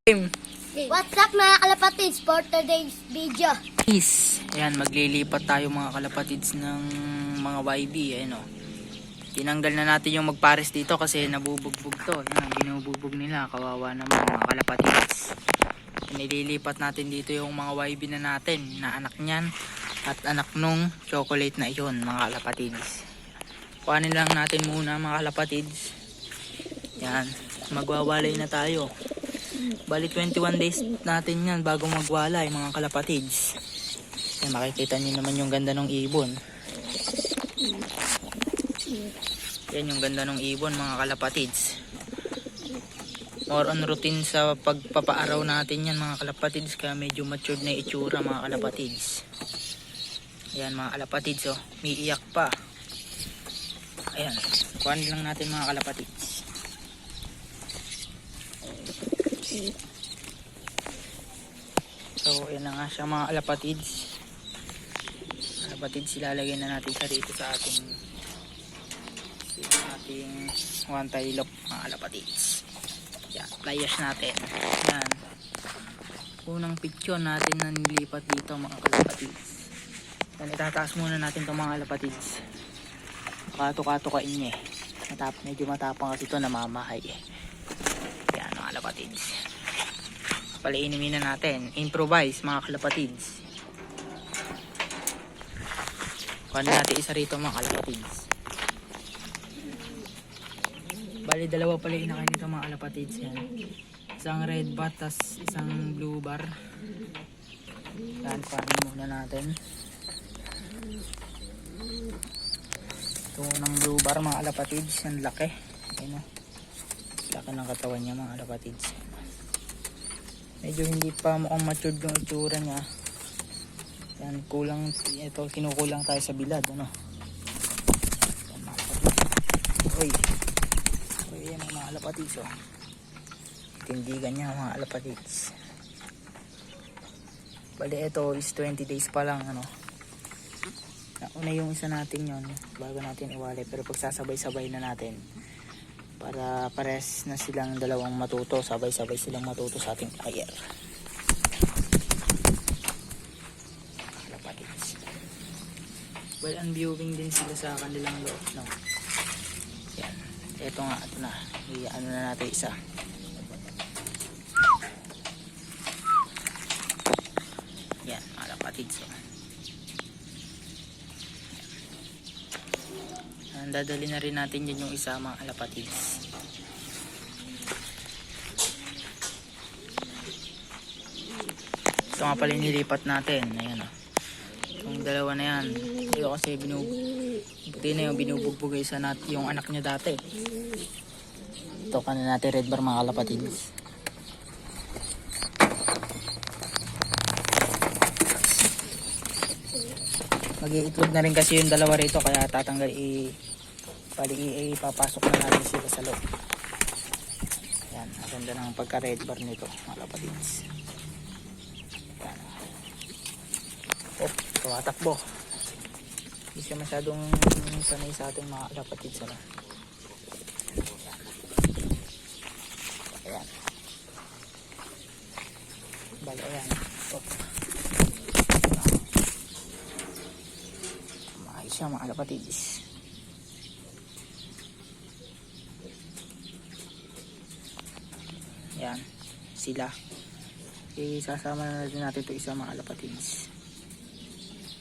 What's up mga kalapatids for today's video? Ayan, maglilipat tayo mga kalapatids ng mga YB. Ayan o. Tinanggal na natin yung magpares dito kasi nabubugbog to. Ayan, binubugbog nila. Kawawa naman mga kalapatids. Nililipat natin dito yung mga YB na natin na anak niyan at anak nung chocolate na iyon mga kalapatids. Kuhanin lang natin muna mga kalapatids. Ayan, magwawalay na tayo. Bali 21 days natin yan bago magwalay mga kalapatids. Ayan, makikita nyo naman yung ganda ng ibon. Yan yung ganda ng ibon mga kalapatids. More on routine sa pagpapaaraw natin yan mga kalapatids. Kaya medyo matured na itsura mga kalapatids. Ayan mga kalapatids oh. May iyak pa. Ayan. Kuhanin lang natin mga kalapatids. So ayan na nga siya mga kalapatids. Kalapatids, ilalagay na natin siya dito sa ating one tailok mga kalapatids. Yan, playas natin. Yan, unang picture natin na nilipat dito mga kalapatids. Yan, itataas muna natin itong mga kalapatids. Kato-kato kain niya eh. Medyo matapang kasi ito, namamahay eh. Yan mga kalapatids, palainimin na natin. Improvise mga kalapatids. Kuhanin natin isa rito mga kalapatids. Bali dalawa pala inakain nito mga kalapatids. Yan, isang red bat tas isang blue bar. Yan, kuhanin muna natin ito ng blue bar mga kalapatids. Yan, laki. Ayun, laki ng katawan niya mga kalapatids. Medyo hindi pa mukhang matured yung itsura niya. Yan, kulang ito, kinukulang tayo sa bilad ano. Yan, mga kalapatids. Uy, yan mga kalapatids oh. Tindigan niya mga kalapatids. Bali ito is 20 days pa lang ano. Nauna yung isa natin yon bago natin iwalay, pero pagsasabay-sabay na natin para pares na silang dalawang matuto, sabay-sabay silang matuto sa ating ayer. Kalapatids. Well, unviewing din sila sa kanilang loob, no? Yan. Ito nga, ito na. Ano na natin isa. Yan, kalapatids. Dadali na rin natin yun yung isa mga kalapatids. Ito nga pala nilipat natin. Ayan o. Yung dalawa na yan. Ito kasi buti na yung binubugbugay sa yung anak niya dati. Ito ka na natin red bar mga kalapatids. Mag-iitlog na rin kasi yung dalawa rito, kaya tatanggal ipapasok na natin sila sa loob. Yan, ang ganda ng pagka red bar nito mga kapatids. Yan. Oh, tumatakbo. Hindi siya masyadong sanay sa ating mga kapatids. Ano? Ayan. Bala, ayan. Oh. Maayos siya mga kapatids. Yan, sila. Sasama na natin ito isa mga kalapatids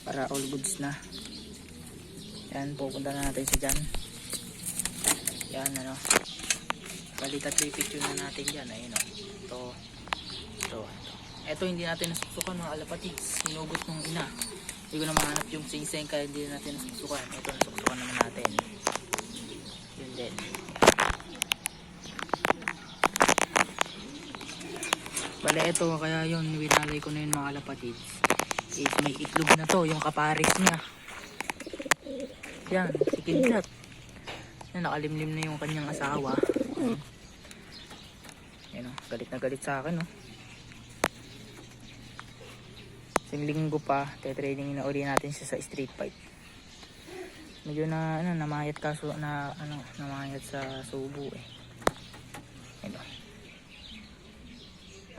para all goods na. Yan, pupunta na natin siya dyan. Yan, ano, balikat picture na natin dyan. Ayun o, ito hindi natin nasuksukan mga kalapatids. Sinugot nung ina. Hindi ko na mahanap yung sing-sing kaya hindi natin nasuksukan. Ito nasuksukan naman natin. Yun din. Bale ito, kaya yun winalay ko na yun mga kalapatids. May itlog na to, yung kapares niya. Yan, si Kidlat. Yan, nakalimlim na yung kanyang asawa. Yan o, galit na galit sa akin o. Isang linggo pa, training na uli natin siya sa street fight. Medyo na, namayat kaso na, namayat sa subo eh. Yan o.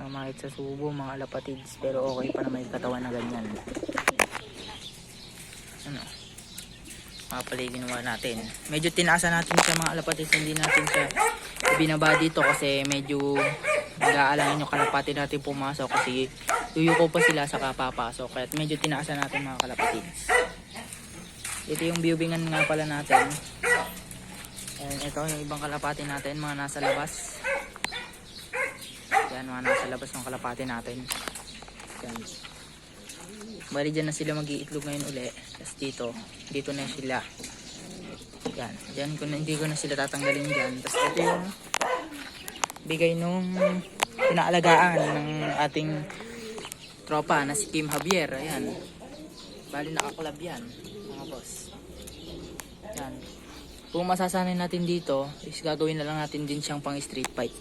Mamahit sa subo mga kalapatids. Pero okay pa naman yung katawan na ganyan. Ano? Mga pala yung ginawa natin. Medyo tinaasa natin siya mga kalapatids. Hindi natin siya binaba dito kasi medyo nag-aalangan yung kalapati natin pumasok kasi tuyuko pa sila sa kapapasok. Kaya medyo tinaasa natin mga kalapatids. Ito yung viewingan nga pala natin. And ito yung ibang kalapati natin, mga nasa labas. Yan, mga nasa labas ng kalapati natin. Yan. Bali dyan na sila mag-iitlog ngayon uli. Tapos dito na sila. Yan, dyan hindi ko na sila tatanggalin dyan. Tapos ito yung bigay nung pinaalagaan ng ating tropa na si Kim Javier. Ayan. Bali nakaklab yan, mga boss. Yan. Kung masasanay natin dito, is gagawin na lang natin din siyang pang street fight.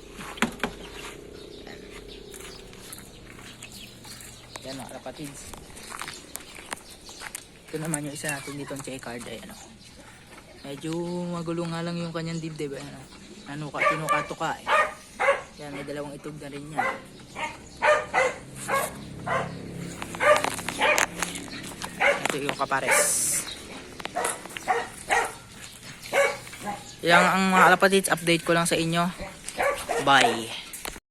Yan mga kalapatids. Ito naman yung isa natin dito ang checkered. Ayan o. Medyo magulo nga lang yung kanyang dibdib. Ayan o. Tinuka-tuka eh. Yan, may dalawang itog na rin yan. Ito yung kapares. Yan ang mga kalapatids. Update ko lang sa inyo. Bye.